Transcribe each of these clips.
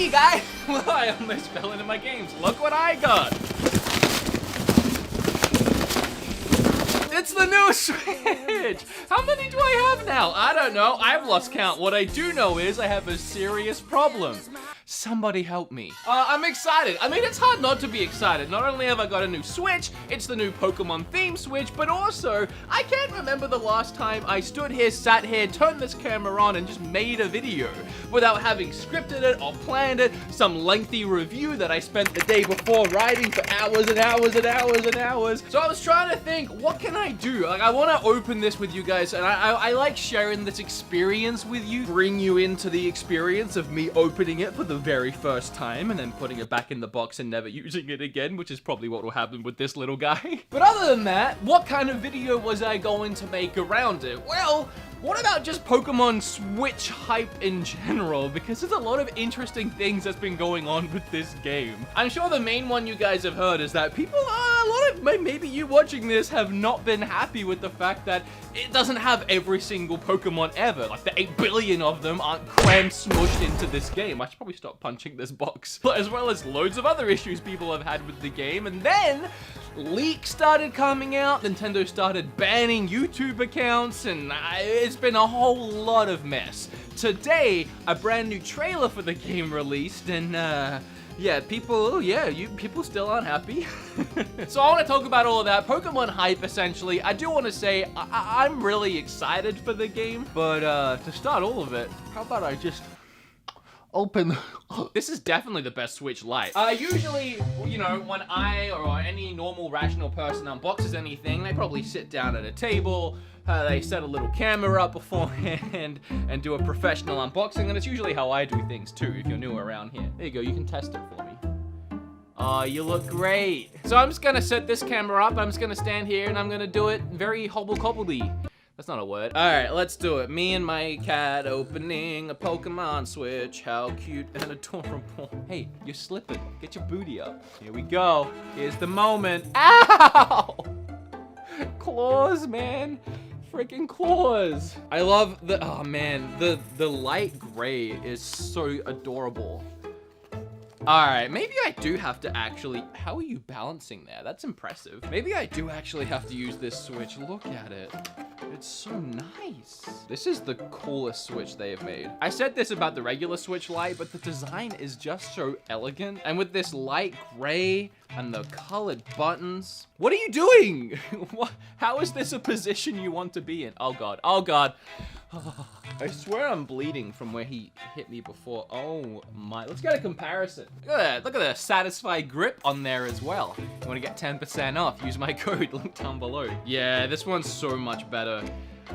me, guys! I almost fell into my games. Look what I got! It's the new Switch! How many do I have now? I don't know. I've lost count. What I do know is I have a serious problem. Somebody help me. I'm excited. I mean, it's hard not to be excited. Not only have I got a new Switch, it's the new Pokemon theme Switch, but also, I can't remember the last time I stood here, sat here, turned this camera on, and just made a video without having scripted it or planned it, some lengthy review that I spent the day before writing for hours and hours and hours and hours. So I was trying to think, what can I do? Like, I want to open this with you guys, and I like sharing this experience with you, bring you into the experience of me opening it for the very first time and then putting it back in the box and never using it again, which is probably what will happen with this little guy. But other than that, what kind of video was I going to make around it? Well, what about just Pokemon Switch hype in general? Because there's a lot of interesting things that's been going on with this game. I'm sure the main one you guys have heard is that people, maybe you watching this have not been happy with the fact that it doesn't have every single Pokemon ever. Like the 8 billion of them aren't crammed, smushed into this game. I should probably stop punching this box. As well as loads of other issues people have had with the game. And then leaks started coming out, Nintendo started banning YouTube accounts, and it's been a whole lot of mess. Today, a brand new trailer for the game released, and yeah, people still aren't happy. So I want to talk about all of that, Pokemon hype essentially. I do want to say, I'm really excited for the game, but to start all of it, how about I just open. This is definitely the best Switch Lite. Usually, you know, when I or any normal rational person unboxes anything, they probably sit down at a table, they set a little camera up beforehand and do a professional unboxing, and it's usually how I do things too, if you're new around here. There you go, you can test it for me. Oh, you look great. So I'm just gonna set this camera up, I'm just gonna stand here and I'm gonna do it very hobble-cobbledy. That's not a word. All right, let's do it. Me and my cat opening a Pokemon Switch. How cute and adorable. Hey, you're slipping. Get your booty up. Here we go. Here's the moment. Ow! Claws, man. Freaking claws. I love the, oh man, the light gray is so adorable. All right, maybe I do have to actually, how are you balancing there? That's impressive. Maybe I do actually have to use this Switch. Look at it. It's so nice. This is the coolest Switch they have made. I said this about the regular Switch Lite, but the design is just so elegant. And with this light gray and the colored buttons. What are you doing? What? How is this a position you want to be in? Oh God, oh God. I swear I'm bleeding from where he hit me before. Oh my, let's get a comparison. Look at that, look at the satisfied grip on there as well. You wanna get 10% off, use my code, link down below. Yeah, this one's so much better.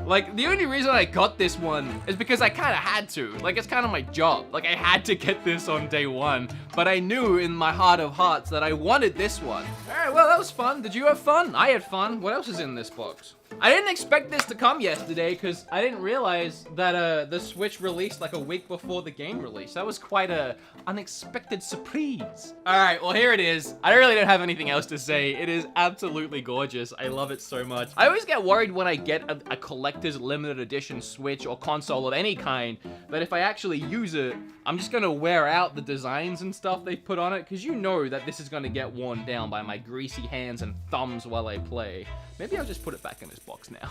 Like, the only reason I got this one is because I kind of had to. Like, it's kind of my job. Like, I had to get this on day one. But I knew in my heart of hearts that I wanted this one. All right, well, that was fun. Did you have fun? I had fun. What else is in this box? I didn't expect this to come yesterday because I didn't realize that the Switch released like a week before the game released. That was quite a unexpected surprise. All right, well, here it is. I really don't have anything else to say. It is absolutely gorgeous. I love it so much. I always get worried when I get a collector's limited edition Switch or console of any kind that if I actually use it, I'm just gonna wear out the designs and stuff they put on it, because you know that this is gonna get worn down by my greasy hands and thumbs while I play. Maybe I'll just put it back in this box now.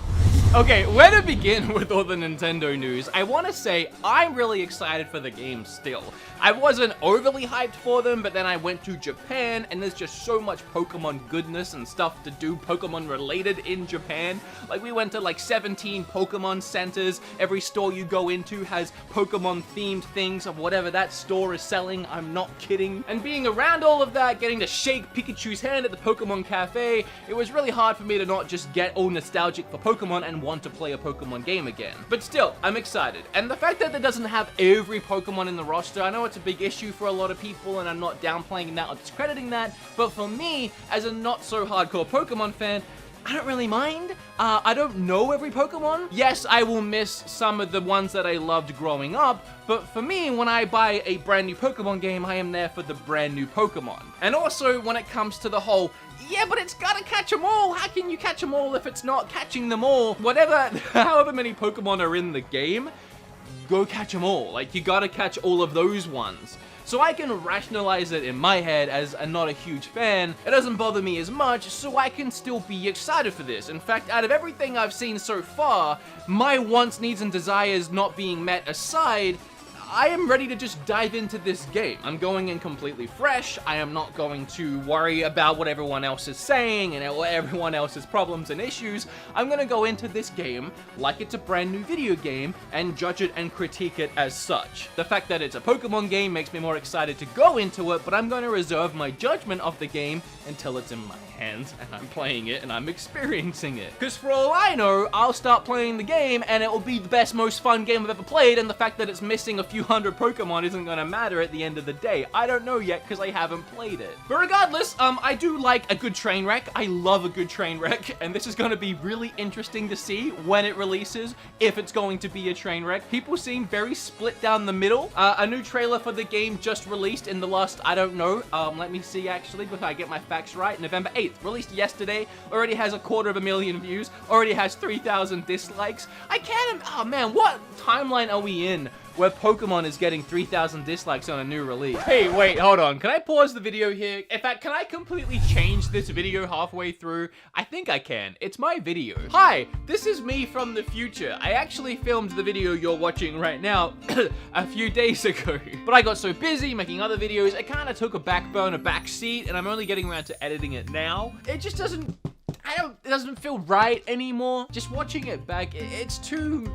Okay, where to begin with all the Nintendo news? I want to say I'm really excited for the game still. I wasn't overly hyped for them, but then I went to Japan, and there's just so much Pokemon goodness and stuff to do Pokemon related in Japan. Like, we went to like 17 Pokemon centers. Every store you go into has Pokemon themed things of whatever that store is selling. I'm not kidding. And being around all of that, getting to shake Pikachu's hand at the Pokemon Cafe, it was really hard for me to not just get all nostalgic for Pokemon and want to play a Pokemon game again. But still, I'm excited. And the fact that it doesn't have every Pokemon in the roster, I know it's a big issue for a lot of people, and I'm not downplaying that or discrediting that, but for me, as a not so hardcore Pokemon fan, I don't really mind. I don't know every Pokemon. Yes, I will miss some of the ones that I loved growing up, but for me, when I buy a brand new Pokemon game, I am there for the brand new Pokemon. And also, when it comes to the whole, yeah, but it's gotta catch them all. How can you catch them all if it's not catching them all? Whatever, however many Pokemon are in the game, go catch them all. Like, you gotta catch all of those ones. So I can rationalize it in my head as not a huge fan. It doesn't bother me as much, so I can still be excited for this. In fact, out of everything I've seen so far, my wants, needs, and desires not being met aside, I am ready to just dive into this game. I'm going in completely fresh. I am not going to worry about what everyone else is saying and everyone else's problems and issues. I'm gonna go into this game like it's a brand new video game and judge it and critique it as such. The fact that it's a Pokemon game makes me more excited to go into it, but I'm gonna reserve my judgment of the game until it's in my hands and I'm playing it and I'm experiencing it. Because for all I know, I'll start playing the game and it will be the best, most fun game I've ever played, and the fact that it's missing a few hundred Pokemon isn't gonna matter at the end of the day. I don't know yet because I haven't played it. But regardless, I do like a good train wreck. I love a good train wreck, and this is gonna be really interesting to see when it releases, if it's going to be a train wreck. People seem very split down the middle. A new trailer for the game just released in the last, I don't know, let me see actually, before I get my facts right, November 8th, released yesterday, already has 250,000 views, already has 3,000 dislikes. I can't, oh man, what timeline are we in where Pokemon is getting 3,000 dislikes on a new release? Hey, wait, hold on. Can I pause the video here? In fact, can I completely change this video halfway through? I think I can. It's my video. Hi, this is me from the future. I actually filmed the video you're watching right now a few days ago. But I got so busy making other videos, it kind of took a back seat, and I'm only getting around to editing it now. It just doesn't, it doesn't feel right anymore. Just watching it back, it's too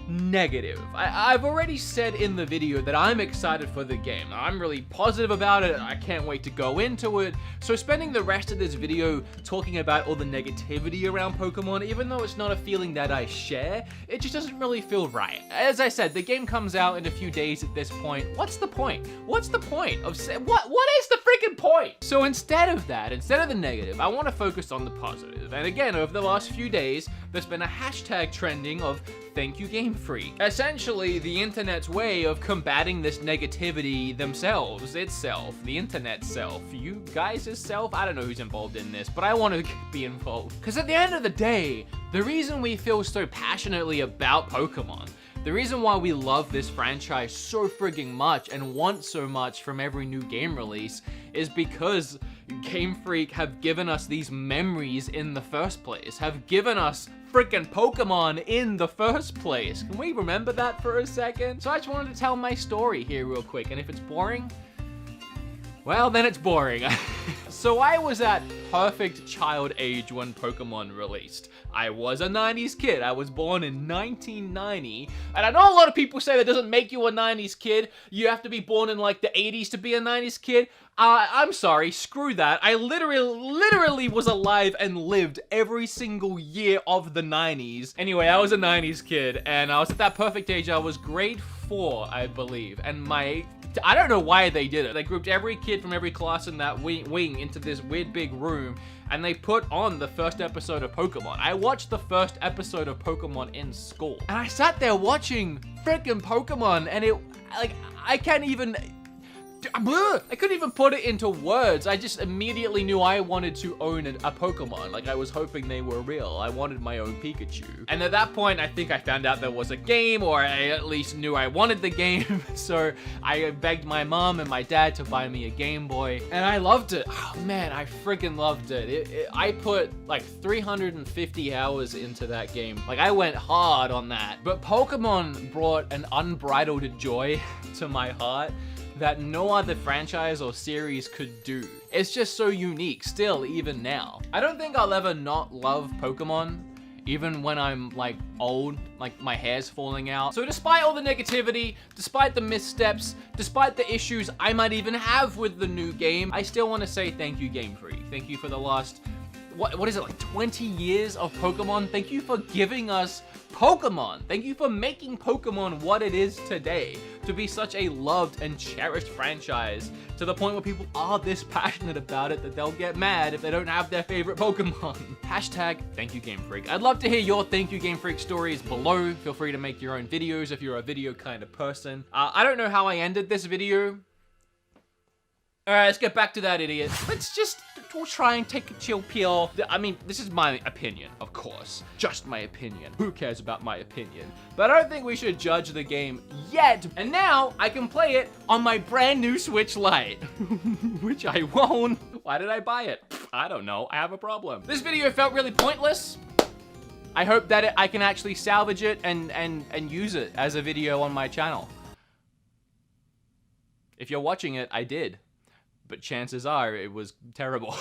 negative. I've already said in the video that I'm excited for the game. I'm really positive about it. I can't wait to go into it. So spending the rest of this video talking about all the negativity around Pokemon, even though it's not a feeling that I share, it just doesn't really feel right. As I said, the game comes out in a few days at this point. What's the point? What's the point of what is the freaking point? So instead of that, instead of the negative, I want to focus on the positive. And again, over the last few days, there's been a hashtag trending of thank you Game Freak. Essentially, the internet's way of combating this negativity themselves, itself, the internet self, you guys' self. I don't know who's involved in this, but I want to be involved. Because at the end of the day, the reason we feel so passionately about Pokemon, the reason why we love this franchise so frigging much and want so much from every new game release is because Game Freak have given us these memories in the first place, have given us freaking Pokemon in the first place. Can we remember that for a second? So I just wanted to tell my story here real quick, and if it's boring, well, then it's boring. So I was at perfect child age when Pokemon released. I was a 90s kid. I was born in 1990. And I know a lot of people say that doesn't make you a 90s kid. You have to be born in like the 80s to be a 90s kid. I'm sorry, screw that. I literally was alive and lived every single year of the 90s. Anyway, I was a 90s kid, and I was at that perfect age. I was grade 4, I believe, and I don't know why they did it. They grouped every kid from every class in that wing into this weird big room, and they put on the first episode of Pokemon. I watched the first episode of Pokemon in school, and I sat there watching freaking Pokemon, and I couldn't even put it into words. I just immediately knew I wanted to own a Pokemon. Like, I was hoping they were real. I wanted my own Pikachu. And at that point, I think I found out there was a game, or I at least knew I wanted the game. So I begged my mom and my dad to buy me a Game Boy, and I loved it. Oh man, I freaking loved it. I put like 350 hours into that game. Like, I went hard on that. But Pokemon brought an unbridled joy to my heart that no other franchise or series could do. It's just so unique still, even now. I don't think I'll ever not love Pokemon, even when I'm like old, like my hair's falling out. So despite all the negativity, despite the missteps, despite the issues I might even have with the new game, I still want to say thank you Game Freak. Thank you for the last, what is it, like 20 years of Pokemon? Thank you for giving us Pokemon. Thank you for making Pokemon what it is today, to be such a loved and cherished franchise, to the point where people are this passionate about it that they'll get mad if they don't have their favorite Pokemon. Hashtag thank you Game Freak. I'd love to hear your thank you Game Freak stories below. Feel free to make your own videos if you're a video kind of person. I don't know how I ended this video. Alright, let's get back to that idiot. Let's just try and take a chill pill. I mean, this is my opinion, of course. Just my opinion. Who cares about my opinion? But I don't think we should judge the game yet. And now, I can play it on my brand new Switch Lite. Which I won't. Why did I buy it? I don't know. I have a problem. This video felt really pointless. I hope that I can actually salvage it and use it as a video on my channel. If you're watching it, I did. But chances are it was terrible.